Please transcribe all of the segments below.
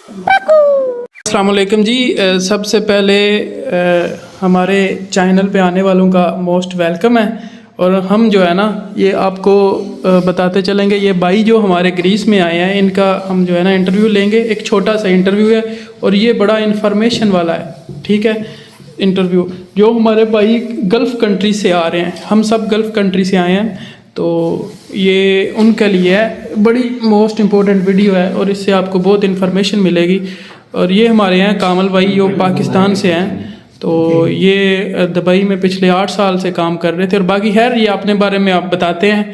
अस्सलाम वालेकुम जी। सबसे पहले हमारे चैनल पे आने वालों का मोस्ट वेलकम है। और हम जो है ना ये आपको बताते चलेंगे, ये भाई जो हमारे ग्रीस में आए हैं इनका हम जो है ना इंटरव्यू लेंगे। एक छोटा सा इंटरव्यू है और ये बड़ा इन्फॉर्मेशन वाला है, ठीक है। इंटरव्यू जो हमारे भाई गल्फ़ कंट्री से आ रहे हैं, हम सब गल्फ़ कंट्री से आए हैं, तो ये उनके लिए है। बड़ी मोस्ट इम्पोर्टेंट वीडियो है और इससे आपको बहुत इन्फॉर्मेशन मिलेगी। और ये हमारे यहाँ कामल भाई जो पाकिस्तान से हैं, तो ये दुबई में पिछले 8 साल से काम कर रहे थे। और बाकी खैर ये अपने बारे में आप बताते हैं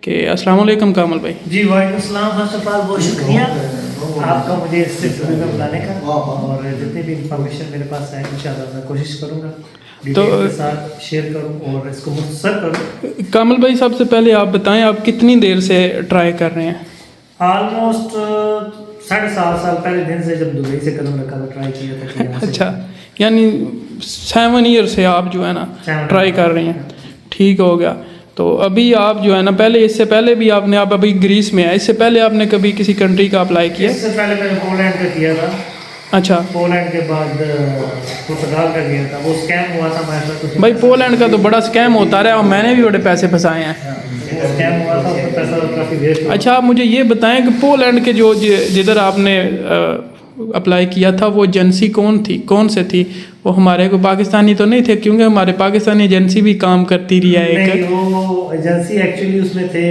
कि अस्सलाम वालेकुम कामल भाई। जी वालेकुम सलाम। फर्स्ट ऑफ ऑल बहुत शुक्रिया आपका मुझे इस सिलसिले में बुलाने का, और जितनी भी इंफॉर्मेशन मेरे पास है इंशाल्लाह मैं कोशिश करूँगा तो के साथ शेयर करूँ और इसको मुख्तसर करूँ। कामल भाई सबसे पहले आप बताएं, आप कितनी देर से ट्राई कर रहे हैं? ऑलमोस्ट 7.5 साल पहले दिन से जब दुबई से कदम रखा था, ट्राई किया था। अच्छा, यानी 7 ईयर से आप जो है ना ट्राई कर रहे हैं, ठीक हो गया। तो अभी आप जो है ना पहले, इससे पहले भी आपने, आप अभी ग्रीस में है, इससे पहले आपने कभी किसी कंट्री का अप्लाई किया? इससे पहले मैंने पोलैंड का किया था। अच्छा, पोलैंड के बाद पुर्तगाल का किया था, वो स्कैम हुआ था हमारे साथ। भाई पोलैंड का तो बड़ा स्कैम होता रहा और मैंने भी बड़े पैसे फंसाए हैं। स्कैम हुआ था, उसका पैसा काफ़ी वेस्ट हुआ। अच्छा, आप मुझे ये बताएं कि पोलैंड के जो जिधर आपने अप्लाई किया था वो एजेंसी कौन से थी? वो हमारे को पाकिस्तानी तो नहीं थे, क्योंकि हमारे पाकिस्तानी एजेंसी भी काम करती रही है एक। नहीं, वो एजेंसी एक्चुअली उसमें थे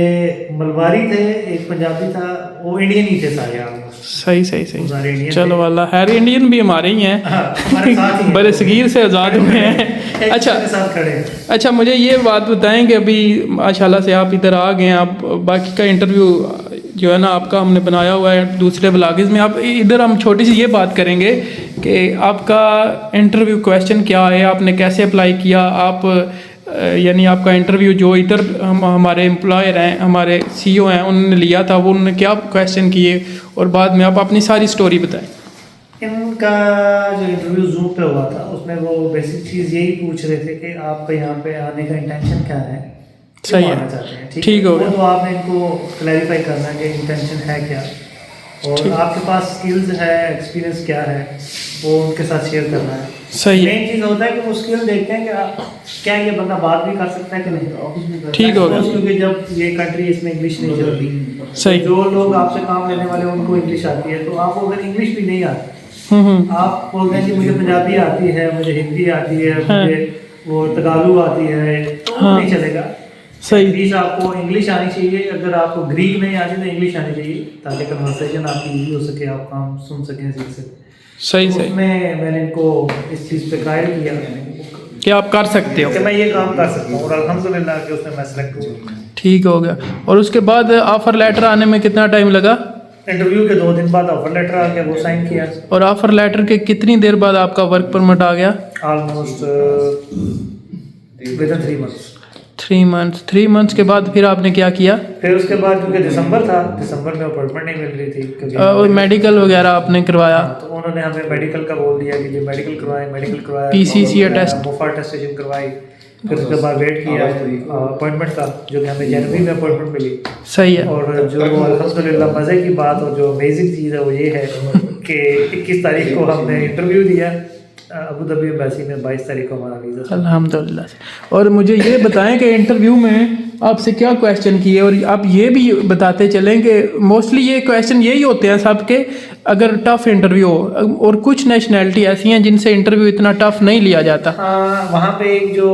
मलबारी थे, एक पंजाबी था, वो इंडियन ही थे सारे। सही। चलो वाला खैर, इंडियन भी हमारे ही हैं, बड़े सगीर से आज़ाद हुए हैं। अच्छा, मुझे ये बात बताएं कि अभी माशाल्लाह से आप इधर आ गए हैं, आप बाकी का इंटरव्यू जो है ना आपका हमने बनाया हुआ है दूसरे ब्लॉग्स में। आप इधर हम छोटी सी ये बात करेंगे कि आपका इंटरव्यू क्वेश्चन क्या है, आपने कैसे अप्लाई किया, आप यानी आपका इंटरव्यू जो इधर हमारे एम्प्लॉयर हैं, हमारे सीईओ हैं, उन्होंने लिया था, वो उन्होंने क्या क्वेश्चन किए, और बाद में आप अपनी सारी स्टोरी बताएं। इनका जो इंटरव्यू जूम पे हुआ था उसमें वो बेसिक चीज़ यही पूछ रहे थे कि आपका यहाँ पे आने का इंटेंशन क्या है। सही है, ठीक हो गया। तो आपने इनको क्लैरिफाई करना है कि इंटेंशन है क्या, और आपके पास स्किल्स है, एक्सपीरियंस क्या है, वो उनके साथ शेयर करना है। सही। मेन चीज़ होता है कि वो स्किल देखते हैं कि क्या ये बंदा बात भी कर सकता है कि नहीं। ठीक हो गया, क्योंकि जब ये कंट्री इसमें इंग्लिश नहीं चलती। सही। जो लोग आपसे काम लेने वाले हैं उनको इंग्लिश आती है, तो आपको अगर इंग्लिश भी नहीं आती, आप बोलते हैं कि मुझे पंजाबी आती है, मुझे हिंदी आती है, मुझे वो तगालू आती है, तो नहीं चलेगा। सही। इंग्लिश आपको इंग्लिश आनी चाहिए। अगर आपको ग्रीक नहीं आती तो इंग्लिश आनी चाहिए, ताकि कन्वर्सेशन आपकी ईजी हो सके, आप काम सुन सकें, सीख सकें। सही। उसमें मैंने इनको इस चीज़ पे कायल किया कि आप कर सकते हो, कि मैं ये काम कर सकता हूँ, और अल्हम्दुलिल्लाह कि उसमें मैं सेलेक्ट हुआ। ठीक हो गया। और उसके बाद ऑफ़र लेटर आने में कितना टाइम लगा? इंटरव्यू के 2 दिन बाद ऑफर लेटर आ गया, वो साइन किया। और ऑफ़र लेटर के कितनी देर बाद आपका वर्क परमिट आ गया? Almost with in 3 months. 3 months के बाद फिर आपने क्या किया? फिर उसके बाद क्योंकि दिसंबर था, दिसंबर में अपॉइंटमेंट नहीं मिल रही थी, क्योंकि मेडिकल वगैरह आपने करवाया? तो उन्होंने हमें मेडिकल का बोल दिया कि ये मेडिकल करवाया, PCC टेस्ट, मुफा टेस्टेशन करवाई। फिर उसके बाद वेट किया अपॉइंटमेंट का, जो कि हमें जनवरी में अपॉइंटमेंट मिली। सही है। और जो अल्हम्दुलिल्लाह मज़े की बात और जो अमेजिंग चीज़ है वो ये है कि 21 तारीख को हमने इंटरव्यू दिया अबू धाबी एम्बेसी में, 22 तारीख को हमारा वीज़ा। अल्हम्दुलिल्लाह। और मुझे ये बताएं कि इंटरव्यू में आपसे क्या क्वेश्चन किए, और आप ये भी बताते चलें कि मोस्टली ये क्वेश्चन यही होते हैं सबके, अगर टफ़ इंटरव्यू हो, और कुछ नेशनैलिटी ऐसी हैं जिनसे इंटरव्यू इतना टफ़ नहीं लिया जाता। हाँ, वहाँ पे एक जो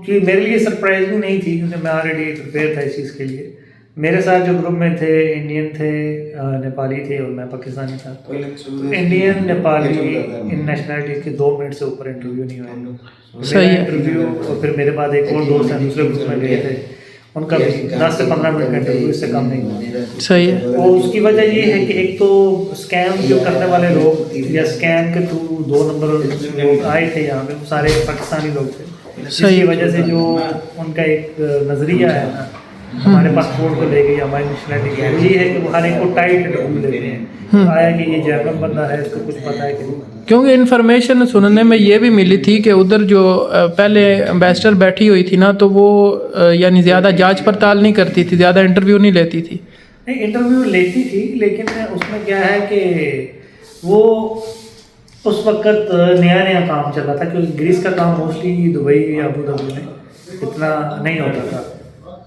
कि मेरे लिए सरप्राइजिंग नहीं थी, क्योंकि मैं ऑलरेडी प्रिपेयर था इस चीज़ के लिए। मेरे साथ जो ग्रुप में थे, इंडियन थे, नेपाली थे, और मैं पाकिस्तानी था। तो इंडियन नेपाली इन नेशनैलिटीज़ के 2 मिनट से ऊपर इंटरव्यू नहीं हुआ। सही है। इंटरव्यू, और फिर मेरे बाद एक और दोस्त हैं दूसरे ग्रुप में गए थे, उनका भी 10 से 15 मिनट का इंटरव्यू, इससे कम नहीं हुआ। सही है। और उसकी वजह ये है कि एक तो स्कैम जो करने वाले लोग या स्कैम के थ्रू 2 नंबर लोग आए थे यहाँ पे, वो सारे पाकिस्तानी लोग थे, जिसकी वजह से जो उनका एक नज़रिया है ना हमारे पासपोर्ट को लेके या हमारी नेशनलिटी ये है कि वो हर एक को टाइट इंटरव्यू देते हैं। आया कि ये जर्मन बंदा है, इसको कुछ पता है कि नहीं। क्योंकि इन्फॉर्मेशन सुनने में ये भी मिली थी कि उधर जो पहले एम्बेसडर बैठी हुई थी ना, तो वो यानी ज़्यादा जांच पड़ताल नहीं करती थी, ज़्यादा इंटरव्यू नहीं लेती थी। नहीं, इंटरव्यू लेती थी, लेकिन उसमें क्या है कि वो उस वक्त नया नया काम चल रहा था, क्योंकि ग्रीस का काम मोस्टली दुबई या अबू धाबी में इतना नहीं होता था।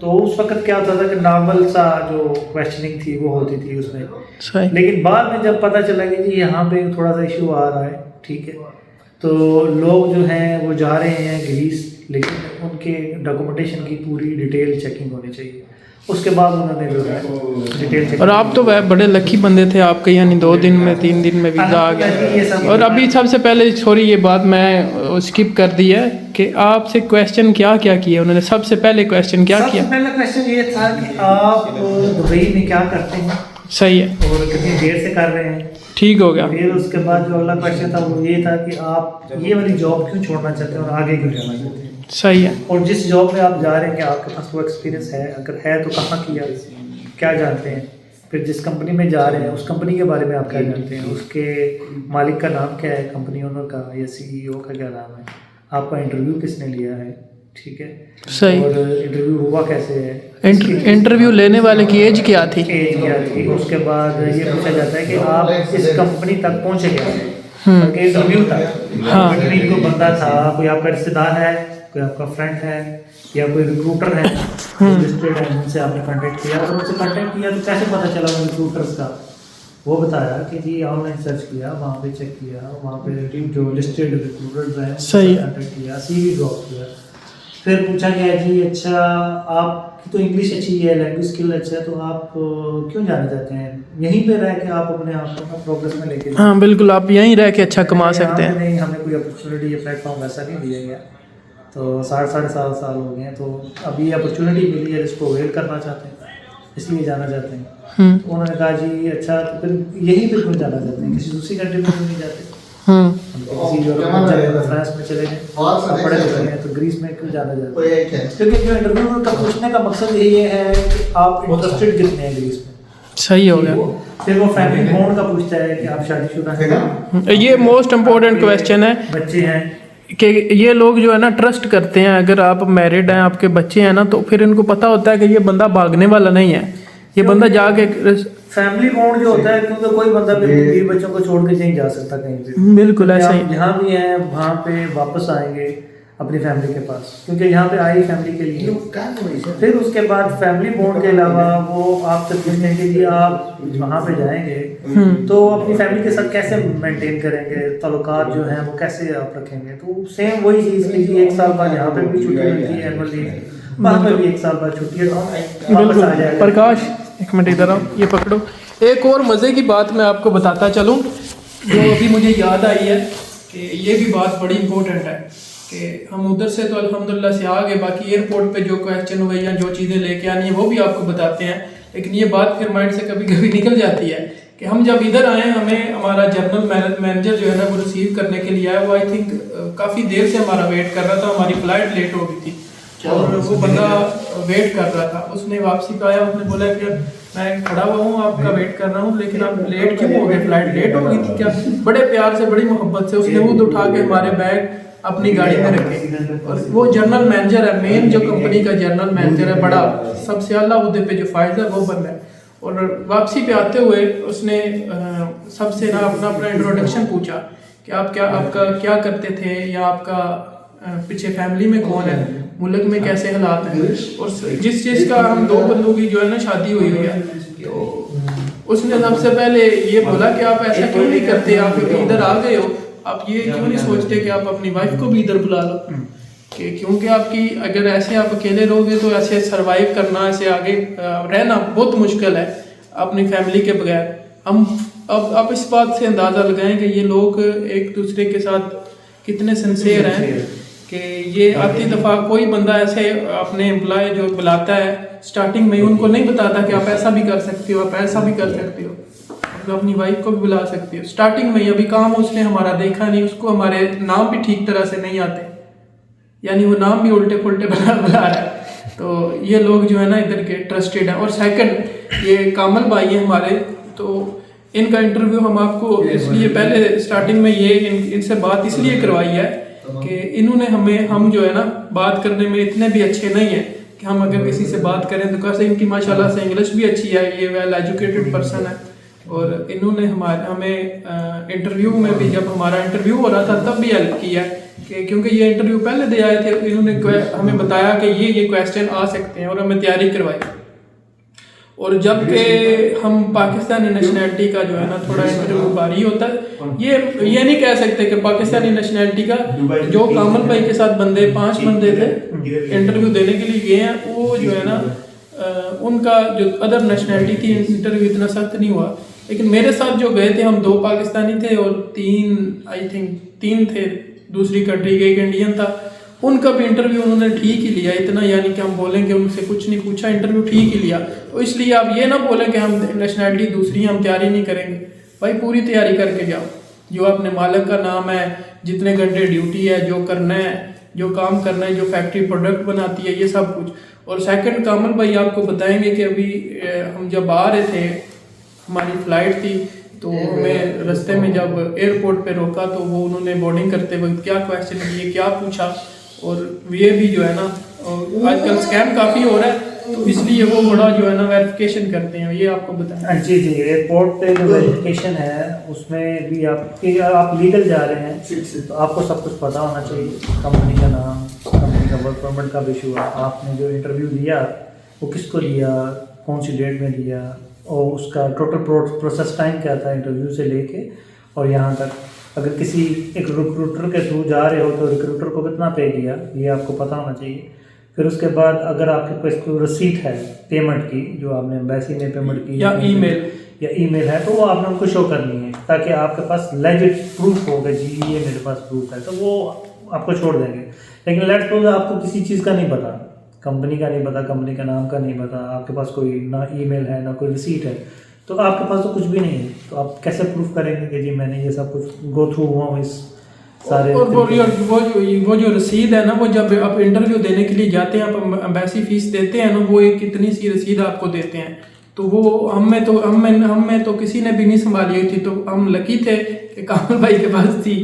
तो उस वक्त क्या होता था कि नॉर्मल सा जो क्वेश्चनिंग थी वो होती थी उसमें। सही। लेकिन बाद में जब पता चला कि जी यहाँ पे थोड़ा सा इशू आ रहा है, ठीक है, तो लोग जो हैं वो जा रहे हैं ग्रीस, लेकिन उनके डॉक्यूमेंटेशन की पूरी डिटेल चेकिंग होनी चाहिए। उसके बाद उन्होंने जो है डिटेल चेकिंग। और आप तो वह बड़े लकी बंदे थे, आपके यानी 2 दिन में 3 दिन में वीज़ा आ गया। और अभी सबसे पहले सॉरी ये बात मैं स्किप कर दी है कि आपसे क्वेश्चन क्या क्या किया उन्होंने, सबसे पहले क्वेश्चन क्या किया? सबसे पहला क्वेश्चन ये था कि आप दुबई में क्या करते हैं, सही है, और कितनी देर से कर रहे हैं। ठीक हो गया। फिर उसके बाद जो अगला क्वेश्चन था वो ये था कि आप ये वाली जॉब क्यों छोड़ना चाहते हैं और आगे क्यों जाना चाहते हैं। सही है। और जिस जॉब में आप जा रहे हैं कि आपके पास वो एक्सपीरियंस है, अगर है तो कहाँ किया, क्या जानते हैं। फिर जिस कंपनी में जा रहे हैं उस कंपनी के बारे में आप क्या जानते हैं, उसके मालिक का नाम क्या है, कंपनी ओनर का या CEO का क्या नाम है, आपका इंटरव्यू किसने लिया है, ठीक है, सही। और इंटरव्यू हुआ कैसे है, इंटरव्यू लेने वाले की एज क्या थी? एज क्या थी। उसके बाद ये पूछा जाता है कि आप इस कंपनी तक पहुँचे कैसे, इंटरव्यू तक। हाँ। कंपनी को बंदा था, कोई आपका रिश्तेदार है, कोई आपका फ्रेंड है, या कोई रिक्रूटर है लिस्टेड है जिनसे आपने कांटेक्ट किया। और उनसे कांटेक्ट किया तो कैसे पता चला उन रिक्रूटर्स का? वो बताया कि जी ऑनलाइन सर्च किया, वहाँ पे चेक किया, वहाँ पे जो लिस्टेड रिक्रूटर्स हैं सही। कांटेक्ट किया, CV ड्रॉप किया। फिर पूछा गया जी अच्छा आपकी तो इंग्लिश अच्छी है, लैंग्वेज स्किल अच्छा है, तो आप क्यों जाना चाहते हैं, यहीं पे रह के आप अपने आप को प्रोग्रेस में लेके। हाँ बिल्कुल, आप यहीं रह के अच्छा कमा सकते हैं। नहीं, हमें कोई अपॉर्चुनिटी या प्लेटफॉर्म ऐसा नहीं दिया गया। तो 7.5 साल हो गए हैं, तो अभी अपॉर्चुनिटी मिली है, इसको अवेल करना चाहते हैं, इसलिए जाना चाहते हैं। तो उन्होंने कहा जी अच्छा तो फिर यहीं पे क्यों जाना चाहते हैं, किसी दूसरी कंट्री में क्यों नहीं जाते, किसी यूरोप फ्रांस में चले गए, पढ़े लिखे हैं तो ग्रीस में क्यों जाना चाहते हैं। क्योंकि जो इंटरव्यू का पूछने का मकसद यही है कि आप इंटरेस्टेड कितने हैं ग्रीस में। सही हो गया। फिर वो फैमिली बॉन्ड का पूछता है कि आप शादीशुदा हैं, ये मोस्ट इम्पोर्टेंट क्वेश्चन है बच्चे हैं कि ये लोग जो है ना ट्रस्ट करते हैं, अगर आप मैरिड हैं, आपके बच्चे हैं ना, तो फिर इनको पता होता है कि ये बंदा भागने वाला नहीं है, ये बंदा जाके। फैमिली बॉन्ड जो होता है, क्योंकि कोई बंदा बीवी बच्चों को छोड़ के नहीं जा सकता कहीं पे। बिल्कुल ऐसा ही। जहाँ भी हैं वहाँ पे वापस आएंगे अपनी फैमिली के पास, क्योंकि यहाँ पे आई फैमिली के लिए। फिर उसके बाद फैमिली बॉन्ड के अलावा वो आपसे पूछते हैं कि जी आप वहाँ पे जाएंगे तो अपनी फैमिली के साथ कैसे मेंटेन करेंगे, ताल्लुकात जो हैं वो कैसे आप रखेंगे। तो सेम वही चीज़ की 1 साल बाद यहाँ पे भी छुट्टी मिलती है, एनुअल लीव, वहाँ पे भी 1 साल बाद छुट्टी है, तो वापस आ जाएगा। प्रकाश एक मिनट इधर आओ, ये पकड़ो। एक और मज़े की बात मैं आपको बताता चलूँ जो अभी मुझे याद आई है कि ये भी बात बड़ी इंपॉर्टेंट है कि हम उधर से तो अल्हम्दुलिल्लाह से आ गए, बाकी एयरपोर्ट पे जो क्वेश्चन हुए या जो चीज़ें लेके आनी है वो भी आपको बताते हैं। लेकिन ये बात फिर माइंड से कभी कभी निकल जाती है कि हम जब इधर आए, हमें हमारा जनरल मैनेजर जो है ना वो रिसीव करने के लिए आया, वो आई थिंक काफ़ी देर से हमारा वेट कर रहा था, हमारी फ़्लाइट लेट हो गई थी और वो बंदा वेट कर रहा था। उसने वापसी पे आया, उसने बोला कि मैं खड़ा हुआ हूँ आपका वेट कर रहा हूँ, लेकिन आप लेट क्यों हो गए, फ्लाइट लेट हो गई थी क्या? बड़े प्यार से बड़ी मोहब्बत से उसने खुद उठा के हमारे बैग अपनी गाड़ी में रखे। और वो जनरल मैनेजर है, मेन जो कंपनी का जनरल मैनेजर है, बड़ा सबसे आला उहदे पे जो फायदा है वो बंदा है। और वापसी पे आते हुए उसने सबसे ना अपना इंट्रोडक्शन पूछा कि आपका क्या करते थे, या आपका पीछे फैमिली में कौन है, मुल्क में कैसे हालात हैं, और जिस चीज़ का हम 2 बंदों की जो है ना शादी हुई है, तो उसने सबसे पहले ये बोला कि आप ऐसा क्यों नहीं करते, आप इधर आ गए हो, आप ये क्यों नहीं सोचते कि आप अपनी वाइफ को भी इधर बुला लो, कि क्योंकि आपकी अगर ऐसे आप अकेले रहोगे तो ऐसे सरवाइव करना, ऐसे आगे रहना बहुत मुश्किल है अपनी फैमिली के बगैर। हम अब इस बात से अंदाज़ा लगाएं कि ये लोग एक दूसरे के साथ कितने सिंसियर हैं कि ये आती दफ़ा कोई बंदा ऐसे अपने एम्प्लॉय जो बुलाता है स्टार्टिंग में उनको नहीं बताता कि आप ऐसा भी कर सकते हो, आप ऐसा भी कर सकते हो, आप अपनी वाइफ को भी बुला सकते हो। स्टार्टिंग में अभी काम उसने हमारा देखा नहीं, उसको हमारे नाम भी ठीक तरह से नहीं आते, यानी वो नाम भी उल्टे पुल्टे बुला रहा है। तो ये लोग जो है ना इधर के ट्रस्टेड हैं। और सेकंड ये कामल भाई है हमारे, तो इनका इंटरव्यू हम आपको इसलिए पहले स्टार्टिंग में ये इनसे बात इसलिए करवाई है कि इन्होंने हम जो है ना बात करने में इतने भी अच्छे नहीं हैं कि हम अगर किसी से बात करें तो कैसे, इनकी माशाल्लाह से इंग्लिश भी अच्छी है, ये वेल एजुकेटेड पर्सन है, और इन्होंने हमें इंटरव्यू में भी, जब हमारा इंटरव्यू हो रहा था तब भी हेल्प किया कि क्योंकि ये इंटरव्यू पहले दे आए थे, इन्होंने हमें बताया कि ये क्वेश्चन आ सकते हैं और हमें तैयारी करवाई। और जब के हम पाकिस्तानी नेशनैलिटी का जो है ना थोड़ा इंटरव्यू भारी होता है, ये नहीं कह सकते कि पाकिस्तानी नेशनैलिटी का जो कामल भाई के साथ 5 बंदे थे इंटरव्यू देने के लिए गए हैं, वो जो है ना उनका जो अदर नेशनैलिटी थी इंटरव्यू इतना सख्त नहीं हुआ। लेकिन मेरे साथ जो गए थे हम 2 पाकिस्तानी थे और 3 थे दूसरी कंट्री के, एक इंडियन था। उनका भी इंटरव्यू उन्होंने ठीक ही लिया, इतना यानी कि हम बोलेंगे उनसे कुछ नहीं पूछा, इंटरव्यू ठीक ही लिया। तो इसलिए आप ये ना बोलें कि हम नेशनैलिटी दूसरी हम तैयारी नहीं करेंगे, भाई पूरी तैयारी करके जाओ। जो अपने मालिक का नाम है, जितने घंटे ड्यूटी है, जो करना है, जो काम करना है, जो फैक्ट्री प्रोडक्ट बनाती है, ये सब कुछ। और सेकंड कामल भाई आपको बताएंगे कि अभी हम जब आ रहे थे, हमारी फ़्लाइट थी, तो हमें रास्ते में जब एयरपोर्ट पे रोका तो वो उन्होंने बोर्डिंग करते वक्त क्या क्वेश्चन किए, क्या पूछा। और ये भी जो है ना आजकल स्कैम काफ़ी हो रहा है, तो इसलिए वो बड़ा जो है ना वेरिफिकेशन करते हैं, ये आपको बताएं। जी एयरपोर्ट पे जो वेरिफिकेशन है उसमें भी आप लीगल जा रहे हैं तो आपको सब कुछ पता होना चाहिए, कंपनी का नाम, कंपनी का वर्क परमिट का इशू है, आपने जो इंटरव्यू दिया वो किसको दिया, कौन सी डेट में दिया, और उसका टोटल प्रोसेस टाइम क्या था इंटरव्यू से लेके और यहाँ तक। अगर किसी एक रिक्रूटर के थ्रू जा रहे हो तो रिक्रूटर को कितना पे किया ये आपको पता होना चाहिए। फिर उसके बाद अगर आपके पास कोई रसीद है पेमेंट की, जो आपने एम्बेसी में पेमेंट की या ईमेल है, तो वो आपने उनको शो करनी है ताकि आपके पास लेजिट प्रूफ होगा, जी ये मेरे पास प्रूफ है, तो वो आपको छोड़ देंगे। लेकिन लेट्स सपोज आपको किसी चीज़ का नहीं पता, कंपनी का नहीं पता, कंपनी का नाम का नहीं पता, आपके पास कोई ना ईमेल है ना कोई रिसीट है, तो आपके पास तो कुछ भी नहीं है, तो आप कैसे प्रूफ करेंगे कि जी मैंने ये सब कुछ गो थ्रू हुआ हूँ इस सारे। और वो जो रसीद है ना, वो जब आप इंटरव्यू देने के लिए जाते हैं, आप एम्बेसी फीस देते हैं ना, वो एक कितनी सी रसीद आपको देते हैं, तो वो हमें तो किसी ने भी नहीं संभाली हुई थी, तो हम लकी थे कि कामल भाई के पास थी।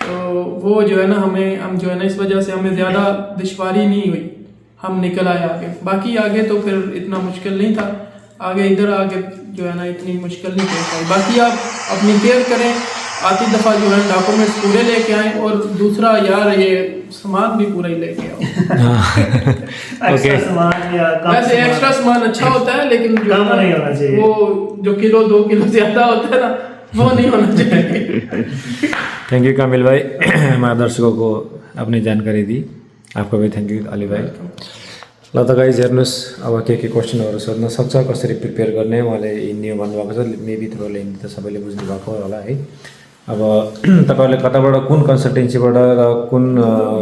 तो वो जो है ना हम जो है ना इस वजह से हमें ज़्यादा दुश्वारी नहीं हुई, हम निकल आए आगे। बाकी आगे तो फिर इतना मुश्किल नहीं था, आगे जो है ना इतनी मुश्किल नहीं पेश आई। बाकी आप अपनी केयर करें, आती दफ़ा जो है डॉक्यूमेंट्स पूरे लेके आएँ, और दूसरा यार ये सामान भी पूरा ही लेके आओ। एक्स्ट्रा सामान या वैसे एक्स्ट्रा सामान अच्छा होता है, लेकिन जो कम नहीं होना चाहिए, वो जो 1-2 किलो ज़्यादा होता है ना, वो नहीं होना चाहिए। थैंक यू कामिल भाई, हमारे दर्शकों को अपनी जानकारी दी, आपको भी थ्याङ्क यू अली भाइ। ल त गाइज हेर्नुहोस्, अब के क्वेसनहरू सोध्न सक्छ, कसरी प्रिपेयर गर्ने, उहाँले हिन्दी भन्नुभएको छ, मेबी तपाईँहरूले हिन्दी त सबैले बुझ्नु भएको होला है। अब तपाईँहरूले कताबाट, कुन कन्सल्टेन्सीबाट र कुन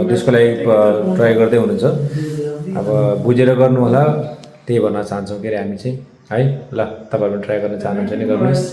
त्यसको लागि ट्राई गर्दै हुनुहुन्छ, अब बुझेर गर्नु होला, त्यही भन्न चाहन्छौँ के अरे हामी चाहिँ है। ल तपाईँहरू ट्राई गर्न चाहनुहुन्छ भने गर्नुहोस्।